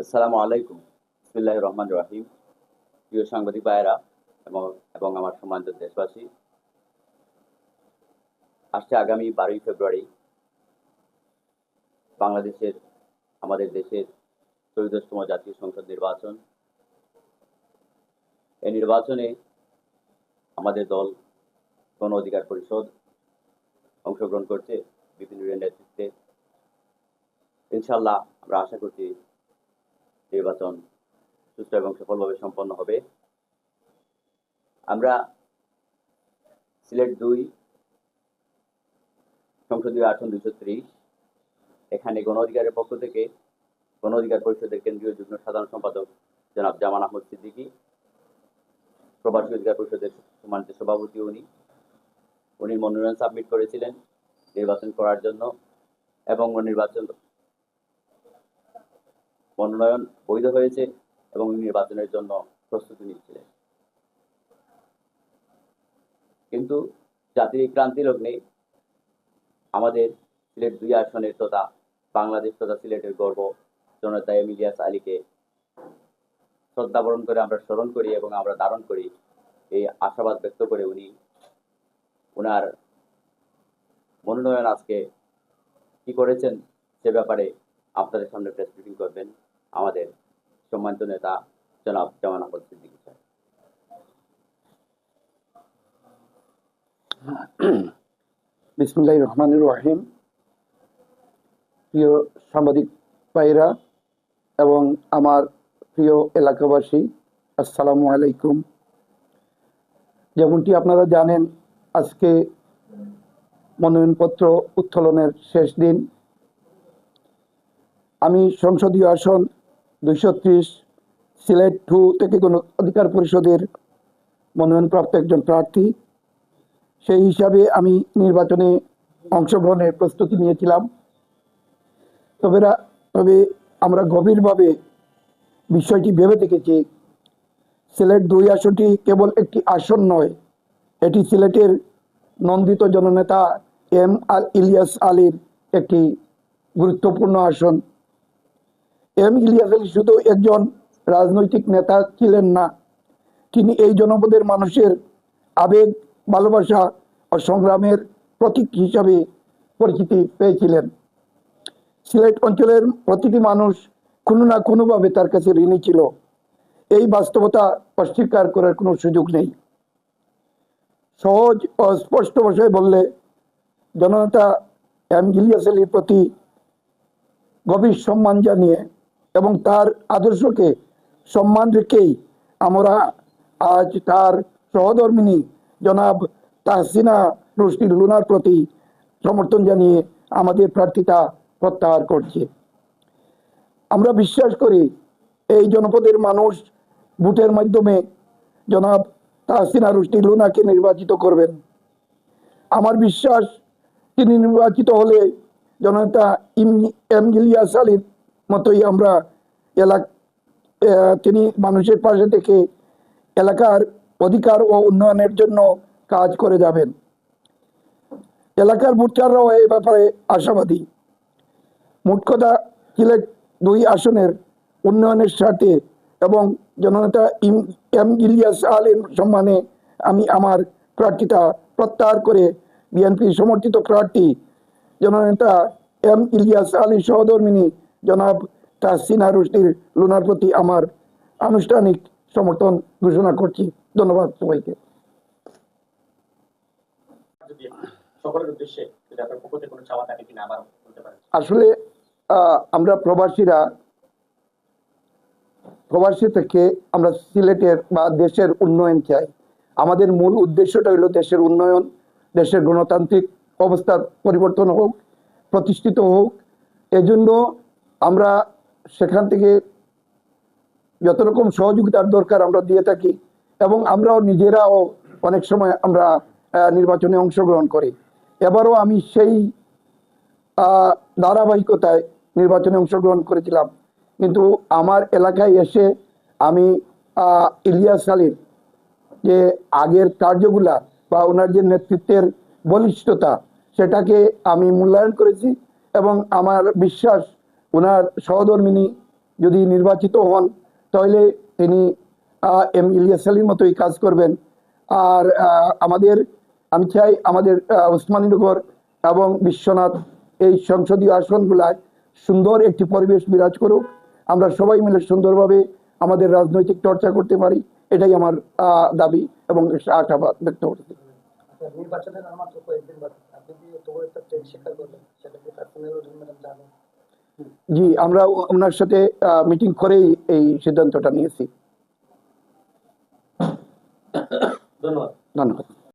আসসালামু আলাইকুম। বিসমিল্লাহির রহমানির রহিম। প্রিয় সাংবাদিক ভাইয়েরা এবং এবং আমার সম্মানিত দেশবাসী, আসছে আগামী 12ই ফেব্রুয়ারি বাংলাদেশের আমাদের দেশের 14তম জাতীয় সংসদ নির্বাচন। এই নির্বাচনে আমাদের দল গণ অধিকার পরিষদ অংশগ্রহণ করছে বিভিন্ন নেতৃত্বে। ইনশাআল্লাহ আমরা আশা করছি নির্বাচন সুষ্ঠু এবং সফলভাবে সম্পন্ন হবে। আমরা সিলেট 2 সংসদীয় আসন 230, এখানে গণ অধিকারের পক্ষ থেকে গণ অধিকার পরিষদের কেন্দ্রীয় যুগ্ম সাধারণ সম্পাদক জনাব জামান আহমদ সিদ্দিকী, প্রবাসী অধিকার পরিষদের সম্মানিত সভাপতি উনি মনোনয়ন সাবমিট করেছিলেন নির্বাচন করার জন্য, এবং মনোনয়ন বৈধ হয়েছে এবং নির্বাচনের জন্য প্রস্তুতি নিচ্ছিলেন। কিন্তু জাতির ক্রান্তি লগ্নে আমাদের সিলেট 2 আসনের তথা বাংলাদেশ তথা সিলেটের গর্ব জনতা ইলিয়াস আলীকে শ্রদ্ধা বরণ করে আমরা স্মরণ করি এবং আমরা ধারণ করি এই আশাবাদ ব্যক্ত করে উনার মনোনয়ন আজকে কি করেছেন সে ব্যাপারে আপনাদের সামনে প্রেস ব্রিফিং করবেন আমাদের সম্মানিত নেতা জনাব জামান আহমদ সিদ্দিকী স্যার। বিসমিল্লাহির রহমানির রহিম। প্রিয় সাংবাদিক ভাইরা এবং আমার প্রিয় এলাকাবাসী, আসসালামু আলাইকুম। যেমনটি আপনারা জানেন, আজকে মনোনয়নপত্র উত্তোলনের শেষ দিন। আমি সংসদীয় আসন 230 সিলেট 2 থেকে গণ অধিকার পরিষদের মনোনয়নপ্রাপ্ত একজন প্রার্থী। সেই হিসাবে আমি নির্বাচনে অংশগ্রহণের প্রস্তুতি নিয়েছিলাম। তবে আমরা গভীরভাবে বিষয়টি ভেবে দেখেছি, সিলেট 2 আসনটি কেবল একটি আসন নয়, এটি সিলেটের নন্দিত জননেতা ইলিয়াস আলীর একটি গুরুত্বপূর্ণ আসন। ইলিয়াস আলী শুধু একজন রাজনৈতিক নেতা ছিলেন না, তিনি এই জনপদের মানুষের আবেগ, ভালোবাসা ও সংগ্রামের প্রতীক হিসাবে পরিচিতি পেয়েছিলেন। সিলেট অঞ্চলের প্রতিটি মানুষ কোনো না কোনোভাবে তার কাছে ঋণী ছিল। এই বাস্তবতা অস্বীকার করার কোনো সুযোগ নেই। সহজ ও স্পষ্ট ভাষায় বললে, জননেতা ইলিয়াস আলীর প্রতি গভীর সম্মান জানিয়ে এবং তার আদর্শকে সম্মান রেখেই আমরা আজ তার সহধর্মিণী জনাব তাহসিনা রুশদী লুনার প্রতি সমর্থন জানিয়ে আমাদের প্রার্থিতা প্রত্যাহার করছি। আমরা বিশ্বাস করি এই জনপদের মানুষ ভোটের মাধ্যমে জনাব তাহসিনা রুশদী লুনাকে নির্বাচিত করবেন। আমার বিশ্বাস, তিনি নির্বাচিত হলে জননেতা ইলিয়াস আলীর মতোই তিনি মানুষের পাশে থেকে এলাকার অধিকার ও উন্নয়নের জন্য কাজ করে যাবেন। এলাকার ভোটাররাও এই ব্যাপারে আশাবাদী। মোট কথা, সিলেট 2 আসনের উন্নয়নের স্বার্থে এবং জননেতা ইলিয়াস আলীর সম্মানে আমি আমার প্রার্থিতা প্রত্যাহার করে বিএনপি সমর্থিত প্রার্থী জননেতা ইলিয়াস আলীর সহধর্মিণী জনাব তাহসিনা রুশদী লুনার প্রতি আমার আনুষ্ঠানিক সমর্থন ঘোষণা করছি। ধন্যবাদ সবাইকে। আসলে আমরা প্রবাসী থেকে আমরা সিলেটের বা দেশের উন্নয়ন চাই। আমাদের মূল উদ্দেশ্যটা হলো দেশের উন্নয়ন, দেশের গণতান্ত্রিক অবস্থার পরিবর্তন হোক, প্রতিষ্ঠিত হোক। এজন্য আমরা সেখান থেকে যত রকম সহযোগিতার দরকার আমরা দিয়ে থাকি এবং আমরাও নিজেরাও অনেক সময় আমরা নির্বাচনে অংশগ্রহণ করি। এবারও আমি সেই ধারাবাহিকতায় নির্বাচনে অংশগ্রহণ করেছিলাম, কিন্তু আমার এলাকায় এসে আমি ইলিয়াস আলীর যে আগের কার্যগুলা বা ওনার যে নেতৃত্বের বলিষ্ঠতা, সেটাকে আমি মূল্যায়ন করেছি এবং আমার বিশ্বাস ওনার সহধর্মিণী যদি নির্বাচিত হন তাহলে তিনি এম ইলিয়াস আলীর মতোই কাজ করবেন। আর আমি চাই আমাদের ওসমানীনগর এবং বিশ্বনাথ এই সংসদীয় আসনগুলায় সুন্দর একটি পরিবেশ বিরাজ করুক, আমরা সবাই মিলে সুন্দরভাবে আমাদের রাজনৈতিক চর্চা করতে পারি, এটাই আমার দাবি এবং আশাবাদ ব্যক্ত করছি। নির্বাচনের আর মাত্র কয়েকদিন বাকি, আপনি কি তোমার একটা ট্রেন স্বীকার করলেন, সেটা কি পার্সোনাল ম্যাডাম জানেন? জি, আমরা ওনার সাথে মিটিং করেই এই সিদ্ধান্তটা নিয়েছি। ধন্যবাদ। ধন্যবাদ।